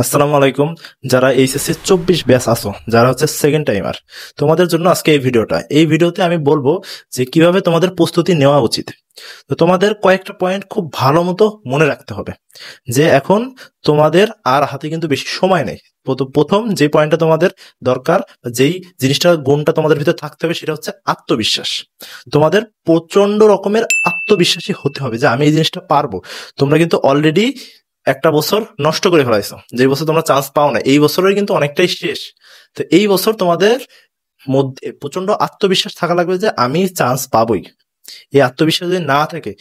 আসসালামু আলাইকুম। যারা এইচএসসি 24 ব্যাচ আছো, যারা হচ্ছে সেকেন্ড টাইমার, তোমাদের জন্য আজকে এই ভিডিওতে আমি বলবো যে কিভাবে তোমাদের প্রস্তুতি নেওয়া উচিত। তো তোমাদের কয়েকটা পয়েন্ট খুব ভালো মতো মনে রাখতে হবে যে এখন তোমাদের আর হাতে কিন্তু বেশি সময় নেই। প্রথম যে পয়েন্টটা তোমাদের দরকার, যেই জিনিসটা গুণটা তোমাদের ভিতরে থাকতে হবে, সেটা হচ্ছে আত্মবিশ্বাস। তোমাদের প্রচন্ড রকমের আত্মবিশ্বাসী হতে হবে যে আমি এই জিনিসটা পারবো। তোমরা কিন্তু অলরেডি একটা বছর নষ্ট করে ফেলাইছো, যে বছর তোমরা চান্স পাও না, এই বছরের কিন্তু অনেকটাই শেষ। তো এই বছর তোমাদের মধ্যে প্রচন্ড আত্মবিশ্বাস থাকা লাগবে যে আমি চান্স পাবোই। এই আত্মবিশ্বাস যদি না থাকে,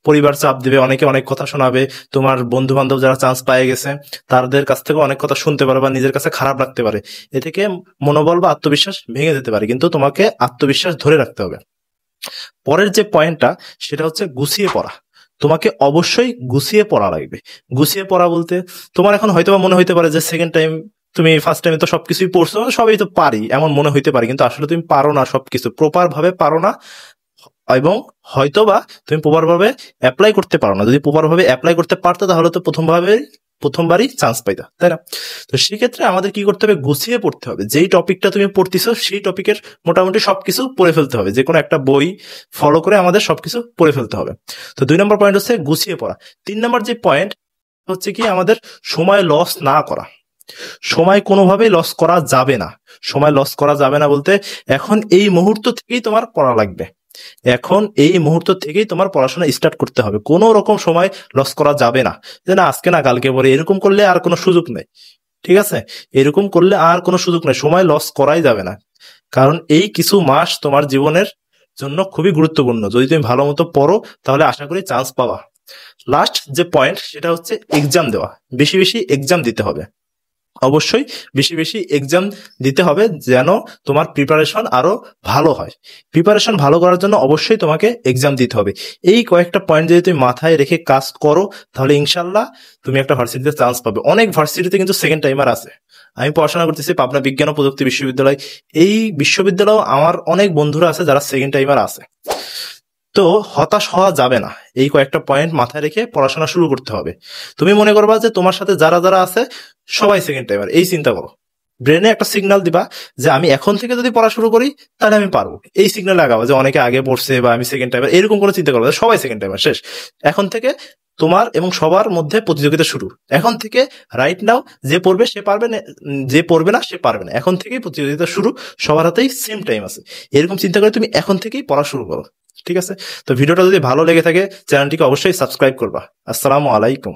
পরিবার চাপ দিবে, অনেকে অনেক কথা শোনাবে, তোমার বন্ধু বান্ধব যারা চান্স পেয়ে গেছে তাদের কাছ থেকে অনেক কথা শুনতে পারে বা নিজের কাছে খারাপ লাগতে পারে। এ থেকে মনোবল বা আত্মবিশ্বাস ভেঙে যেতে পারে, কিন্তু তোমাকে আত্মবিশ্বাস ধরে রাখতে হবে। পরের যে পয়েন্টটা, সেটা হচ্ছে গুছিয়ে পড়া। তোমাকে অবশ্যই গুছিয়ে পড়া লাগবে। গুছিয়ে পড়া বলতে, তোমার এখন হয়তো মনে হইতে পারে যে সেকেন্ড টাইম, তুমি ফার্স্ট টাইমে তো সবকিছুই পড়ছো, সবই তো পারি, এমন মনে হইতে পারে, কিন্তু আসলে তুমি পারো না, সবকিছু প্রপার ভাবে পারো না। এবং হয়তোবা তুমি প্রপার ভাবে অ্যাপ্লাই করতে পারো না। যদি প্রপার ভাবে অ্যাপ্লাই করতে পারতো, তাহলে তো প্রথমবারই চান্স পাইতা, তাই না? তো সেক্ষেত্রে আমাদের কি করতে হবে, গুছিয়ে পড়তে হবে। যেই টপিকটা তুমি পড়তেছো সেই টপিকের মোটামুটি সবকিছু পড়ে ফেলতে হবে। যে কোনো একটা বই ফলো করে আমাদের সবকিছু পড়ে ফেলতে হবে। তো 2 নম্বর পয়েন্ট হচ্ছে গুছিয়ে পড়া। 3 নম্বর যে পয়েন্ট হচ্ছে কি, আমাদের সময় লস না করা। সময় কোনোভাবেই লস করা যাবে না। সময় লস করা যাবে না বলতে, এখন এই মুহূর্ত থেকেই তোমার পড়া লাগবে। এখন এই মুহূর্ত থেকেই তোমার পড়াশোনা স্টার্ট করতে হবে। কোনো রকম সময় লস করা যাবে না, যে না আজকে না কালকে পরে, এরকম করলে আর কোনো সুযোগ নেই। ঠিক আছে? এরকম করলে আর কোনো সুযোগ নেই, সময় লস করাই যাবে না। কারণ এই কিছু মাস তোমার জীবনের জন্য খুবই গুরুত্বপূর্ণ। যদি তুমি ভালো মতো পড়ো, তাহলে আশা করি চান্স পাবা। লাস্ট যে পয়েন্ট, সেটা হচ্ছে এক্সাম দেওয়া। বেশি বেশি এক্সাম দিতে হবে। অবশ্যই বেশি বেশি এক্সাম দিতে হবে, যেন তোমার প্রিপারেশন আরো ভালো হয়। প্রিপারেশন ভালো করার জন্য অবশ্যই তোমাকে এক্সাম দিতে হবে। এই কয়েকটা পয়েন্ট যদি তুমি মাথায় রেখে কাজ করো, তাহলে ইনশাল্লাহ তুমি একটা ভার্সিটিতে চান্স পাবে। অনেক ভার্সিটিতে কিন্তু সেকেন্ড টাইমার আছে। আমি পড়াশোনা করতেছি পাবনা বিজ্ঞান ও প্রযুক্তি বিশ্ববিদ্যালয়। এই বিশ্ববিদ্যালয়ে আমার অনেক বন্ধুরা আছে যারা সেকেন্ড টাইমার আছে। তো হতাশ হওয়া যাবে না। এই কয়েকটা পয়েন্ট মাথায় রেখে পড়াশোনা শুরু করতে হবে। তুমি মনে করবা যে তোমার সাথে যারা যারা আছে সবাই সেকেন্ড টাইমার, এই চিন্তা করো। ব্রেনে একটা সিগন্যাল দিবা যে আমি এখন থেকে যদি পড়া শুরু করি তাহলে আমি পারবো। এই সিগন্যাল লাগাবো যে অনেকে আগে পড়ছে বা আমি সেকেন্ড টাইমার, এরকম করে চিন্তা করবো সবাই সেকেন্ড টাইমার শেষ। এখন থেকে তোমার এবং সবার মধ্যে প্রতিযোগিতা শুরু। এখন থেকে রাইট নাও, যে পড়বে সে পারবে না, যে পড়বে না সে পারবে না। এখন থেকেই প্রতিযোগিতা শুরু, সবার হাতেই সেম টাইম আছে। এরকম চিন্তা করে তুমি এখন থেকেই পড়া শুরু করো। ঠিক আছে? তো ভিডিওটা যদি ভালো লেগে থাকে, চ্যানেলটিকে অবশ্যই সাবস্ক্রাইব করবা। আসসালামু আলাইকুম।